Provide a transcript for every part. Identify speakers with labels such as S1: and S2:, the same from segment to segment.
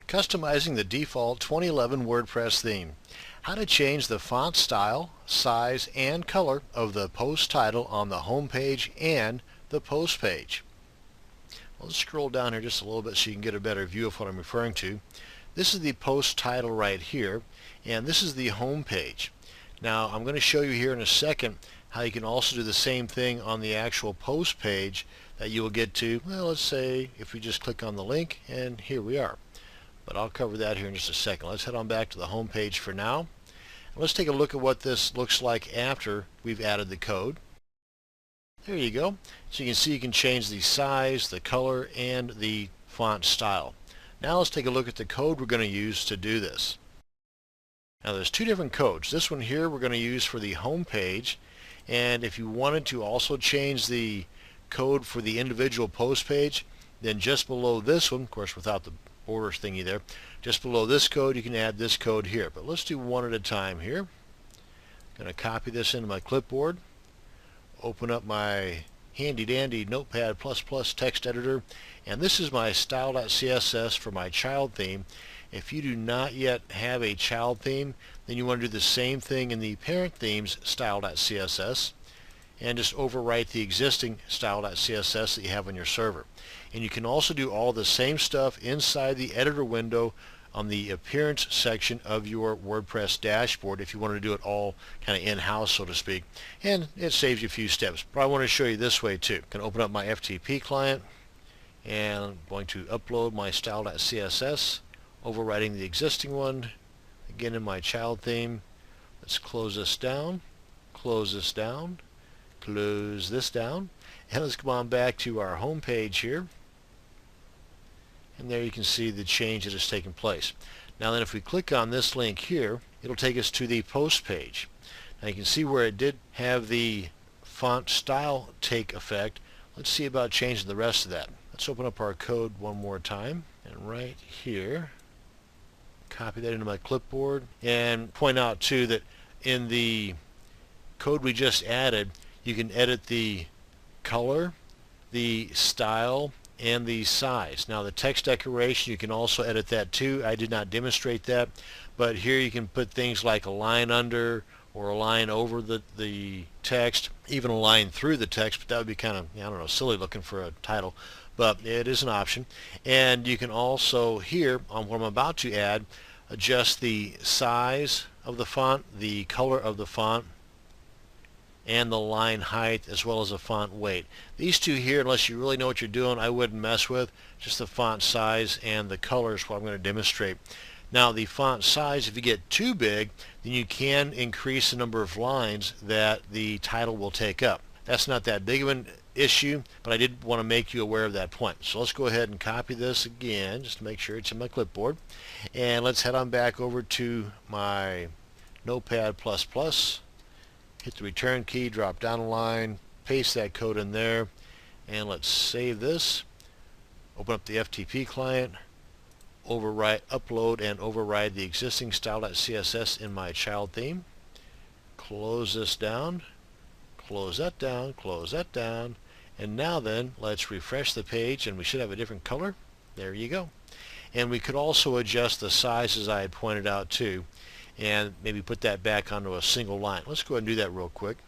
S1: Customizing the default 2011 WordPress theme. How to change the font style, size, and color of the post title on the home page and the post page. Let's scroll down here just a little bit so you can get a better view of what I'm referring to. This is the post title right here, and this is the home page. Now I'm going to show you here in a second how you can also do the same thing on the actual post page that you will get to, well, let's say if we just click on the link, and here we are. But I'll cover that here in just a second. Let's head on back to the home page for now. Let's take a look at what this looks like after we've added the code. There you go. So you can see you can change the size, the color, and the font style. Now let's take a look at the code we're going to use to do this. Now there's two different codes. This one here we're going to use for the home page, and if you wanted to also change the code for the individual post page, then just below this one, of course without the border thingy there, just below this code you can add this code here. But let's do one at a time here. I'm going to copy this into my clipboard, open up my handy dandy Notepad++ text editor, and this is my style.css for my child theme. If you do not yet have a child theme, then you want to do the same thing in the parent theme's style.css and just overwrite the existing style.css that you have on your server. And you can also do all the same stuff inside the editor window on the appearance section of your WordPress dashboard if you want to do it all kind of in-house, so to speak. And it saves you a few steps. But I want to show you this way too. I can open up my FTP client, and I'm going to upload my style.css, overwriting the existing one, again in my child theme. Let's close this down, close this down, close this down, and let's come on back to our home page here. And there you can see the change that has taken place. Now then, if we click on this link here, it'll take us to the post page. Now you can see where it did have the font style take effect. Let's see about changing the rest of that. Let's open up our code one more time, and right here, copy that into my clipboard, and point out too that in the code we just added, you can edit the color, the style, and the size. Now the text decoration, you can also edit that too. I did not demonstrate that, but here you can put things like a line under or a line over the text, even a line through the text, but that would be kind of, I don't know, silly looking for a title, but it is an option. And you can also here, on what I'm about to add, adjust the size of the font, the color of the font, and the line height, as well as the font weight. These two here, unless you really know what you're doing, I wouldn't mess with. Just the font size and the color is what I'm going to demonstrate. Now the font size, if you get too big, then you can increase the number of lines that the title will take up. That's not that big of an issue, but I did want to make you aware of that point. So let's go ahead and copy this again just to make sure it's in my clipboard, and let's head on back over to my Notepad++, hit the return key, drop down a line, paste that code in there, and let's save this, open up the FTP client, overwrite, upload and override the existing style.css in my child theme, close this down, close that down, close that down, and now then let's refresh the page and we should have a different color. There you go. And we could also adjust the size as I had pointed out too, and maybe put that back onto a single line. Let's go ahead and do that real quick.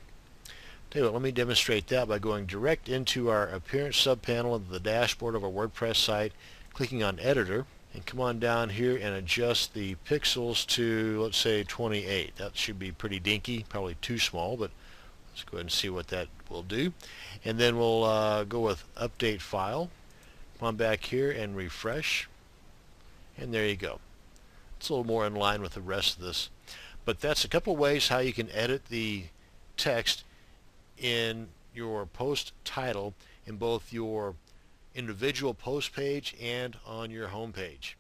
S1: Tell you what, let me demonstrate that by going direct into our appearance subpanel of the dashboard of our WordPress site, clicking on editor, and come on down here and adjust the pixels to, let's say, 28. That should be pretty dinky, probably too small, but let's go ahead and see what that will do. And then we'll go with update file, come on back here and refresh, and there you go. It's a little more in line with the rest of this. But that's a couple of ways how you can edit the text in your post title in both your individual post page and on your home page.